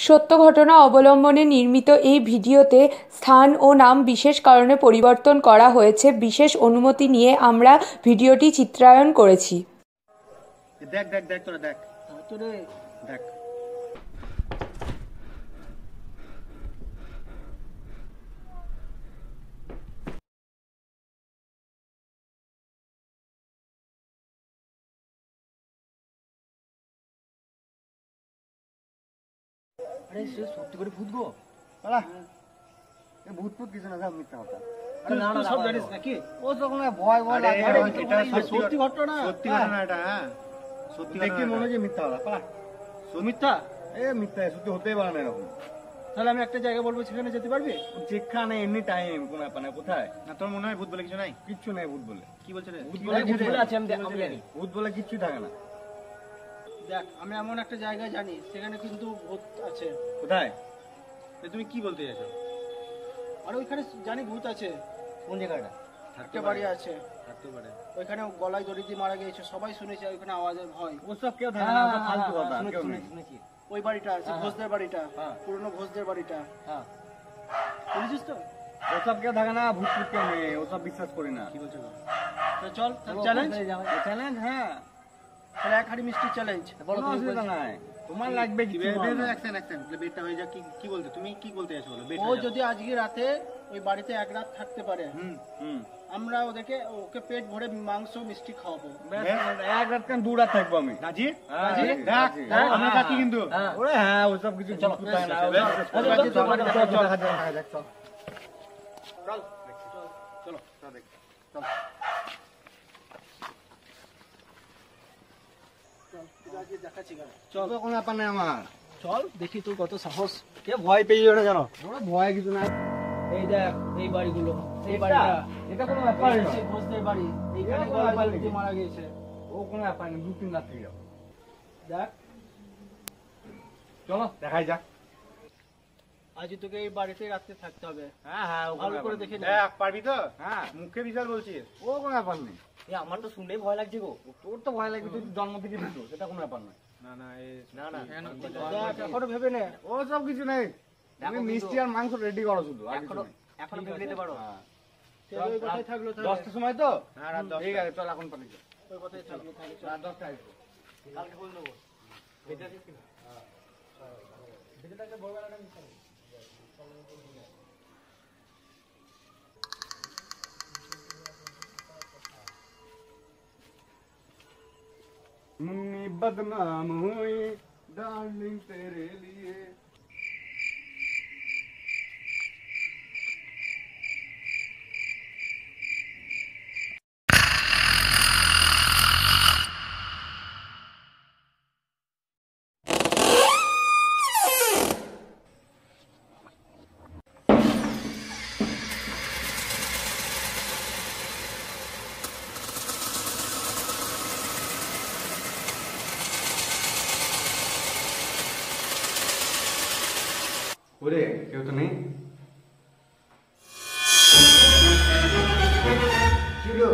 সত্য ঘটনা অবলম্বনে নির্মিত এই ভিডিওতে স্থান ও নাম বিশেষ কারণে পরিবর্তন করা হয়েছে। বিশেষ অনুমতি নিয়ে আমরা ভিডিওটি চিত্রায়ন করেছি। দেখ দেখ দেখ তোরা দেখ তোরে দেখ। আরে সে সত্যি করে ভূত গো। আলা এ ভূত ভূত কিছু না, সব মিথ্যা কথা। আরে না না সব জানিস নাকি? ও তো কোনো ভয় ভয় লাগে। আরে এটা সত্যি ঘটনা, সত্যি ঘটনা এটা। হ্যাঁ সত্যি দেখি মনে হয় যে মিথ্যা কথা। পালা মিথ্যা, এ মিথ্যা সত্যি হতেই পারে না এরকম। তাহলে আমি একটা জায়গা বলবো, সেখানে যেতে পারবি? যেখানে এনি টাইম কোন ব্যাপার না। কোথায় না তোর মনে হয় ভূত বলে কিছু নাই? কিচ্ছু নাই ভূত বলে। কি বলছিস রে? ভূত বলে কিছু আছে আমি জানি। ভূত বলে কিচ্ছু থাকে না। দেখ আমি এমন একটা জায়গা জানি, সেখানে কিন্তু ভূত আছে। কোথায়? তুমি কি বলতে চাইছো? আরে ওইখানে জানি ভূত আছে। কোন জায়গাটা? একটা বাড়ি আছে। থাকতে পারে। ওইখানে গলায় দড়ি দিয়ে মারা গিয়েছে, সবাই শুনেছে। ওইখানে আওয়াজের ভয়। ওসব কেউ থাকে না, ওসব ফালতু কথা। কেউ শুনেছি। ওই বাড়িটা আছে, ঘোষদের বাড়িটা, পুরনো ঘোষদের বাড়িটা। হ্যাঁ শুনেছিস তো? ওসব কেউ থাকে না, ভূত ভূত কেউ নেই, ওসব বিশ্বাস করি না। কি বলছো? তো চল চ্যালেঞ্জ। চ্যালেঞ্জ হ্যাঁ, তাহলে এক হাড়ি মিষ্টি চ্যালেঞ্জ। কোনো অসুবিধা নাই, তোমার লাগবে কি? বেডটা হয়ে যাক। কি বলতে তুমি কি বলতে চাইছো বলো? ও যদি আজকে রাতে ওই বাড়িতে এক রাত থাকতে পারে, আমরা ওকে পেট ভরে মাংস মিষ্টি খাওয়াবো। এক রাত কেন, 2 রাত থাকবো আমি। রাজি? আমরা থাকি কিন্তু। ওরে হ্যাঁ ওসব কিছু চলো চল চল কোনো ব্যাপার নাই আমার। চল দেখি তোর কত সাহস। কে ভয় পেয়ে যাবে না জানো? ভয় কিছু নাই। এই দেখ এই বাড়িগুলো, এই বাড়িটা, এটা কোনো ব্যাপার না। ঘোষদের বাড়ি, এইখানে গলায় মারা গিয়েছে। ও কোনো ব্যাপার না, 2-3 রাত থেকে যাবো। দেখ চলো দেখাই যাক। আজ তোকে এই বাড়িতে রাতে থাকতে হবে। হ্যাঁ হ্যাঁ ভালো করে দেখে নে। দেখ পারবি তো? হ্যাঁ মুখে বিশাল বলছিস। ও কোনো ব্যাপার নেই। আমার তো শুনলেই ভয় লাগছে গো। তোর তো ভয় লাগবে, তুই জন্ম থেকে দিত, সেটা কোনো ব্যাপার নয়। না না না এখনো ভেবে নে। ও সব কিছু নেই, তুমি মিষ্টি আর মাংস রেডি করো শুধু। এখনো ভেবে নিতে পারো। ওই কথাই থাকলো। 10টার সময় তো? হ্যাঁ রাত 10। ঠিক আছে চল এখন পারি। ওই কথাই থাকলো, রাত 10টায় আসবো। কালকে বলে দেবো। বেঁচে আছিস কিনা? হ্যাঁ বেঁচে থাকলে ভোরবেলাটা মিস করবি। मुन्नी बदनाम हुई डार्लिंग तेरे लिए। ওরে কেউ তো নেই। কি হলো?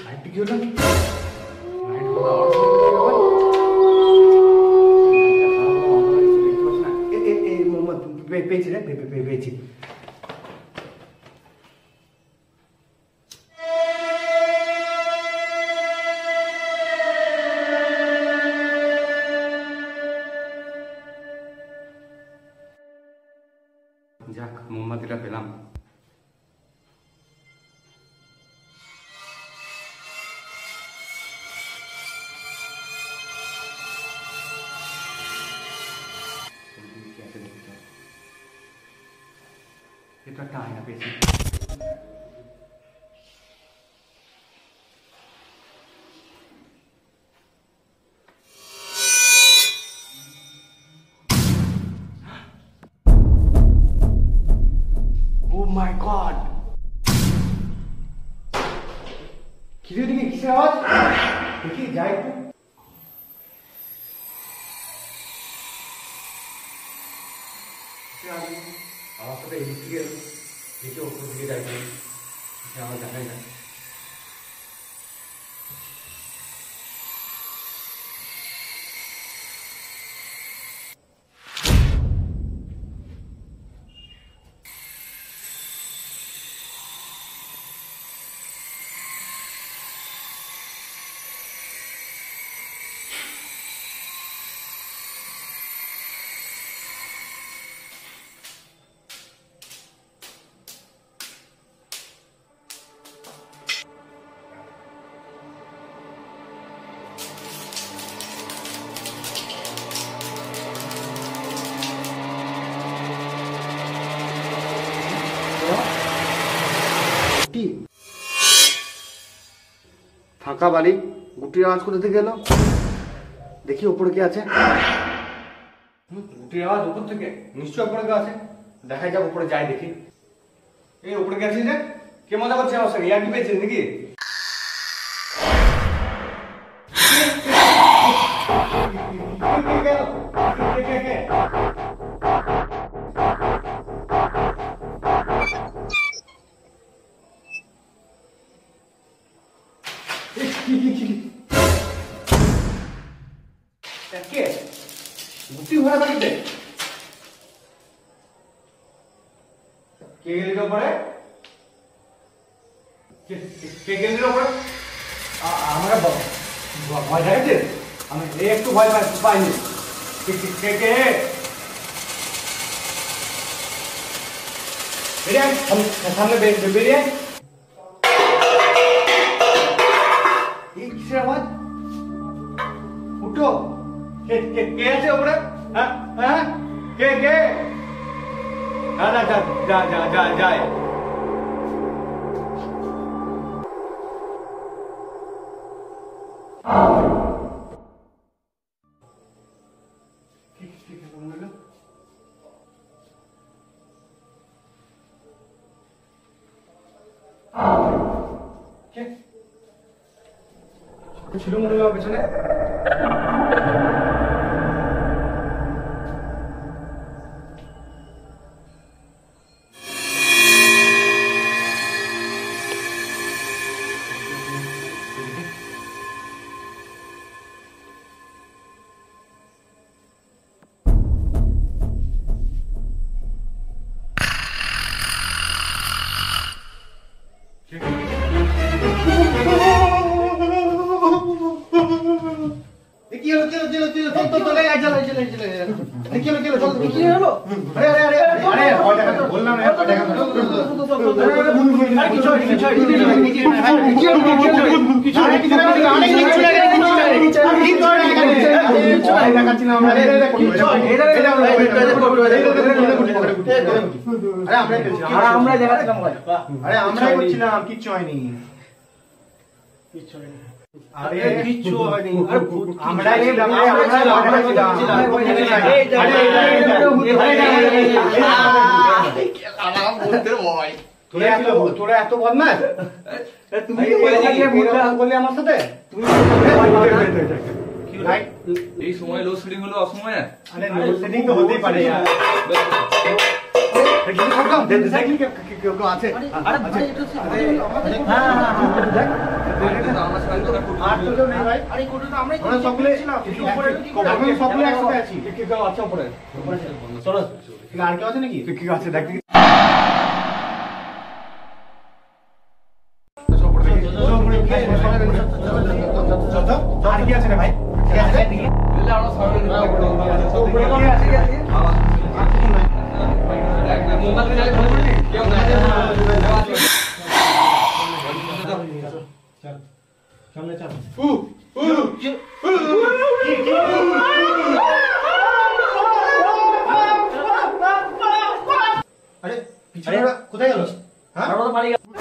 লাইট কি হলো? লাইট হলো মোহাম্মদ পেয়েছি রে, পেয়েছি। যাক মোমবাতিটা পেলাম। এটা একটা আয়না পেয়েছি। Oh my God! কিরে দিকে কিসের আওয়াজ? দেখি যাই একটু। আমার সাথে ইলেকট্রিকের দেখি ওপর দিকে যাই, আমার দেখাই না। ফাঁকা বাড়ি, গুটির আওয়াজ কোথা থেকে এলো? দেখি উপরে কে আছে। গুটির আওয়াজ উপর থেকে, নিশ্চয় উপরে কেউ আছে। দেখা যাক, উপরে যাই দেখি। এই উপরে কে আছিস রে? কে মজা করছে আমার সঙ্গে? ইয়ার কি পেয়েছিস নাকি? গুটি ভরা বাড়িতে কে গেলি ওপরে? কে গেলি ওপরে? আমরা ভয় দেখাচ্ছে, আমি একটু ভয় পাইনি। কে কে সামনে বেরিয়ে কিসের আওয়াজ? উঠো, কে আছে ওপরে? হ্যাঁ, কে কে? যায় ছিল মনে হয় পেছনে। কিচ্ছু হয়নি। আরে কিচ্ছু হয়নি, আমরা তোরা এত বদমাশ, তুমি বললি আমার সাথে? এই সময় লোডশেডিং হলো অসময়ে? আরে লোডশেডিং তো হতেই পারে। কেউ আছে? আর কেউ আছে নাকি? আছে দেখ। আর কি আছে রে ভাই? সামনে চল। আরে পিছনে কোথায় গেল? হ্যাঁ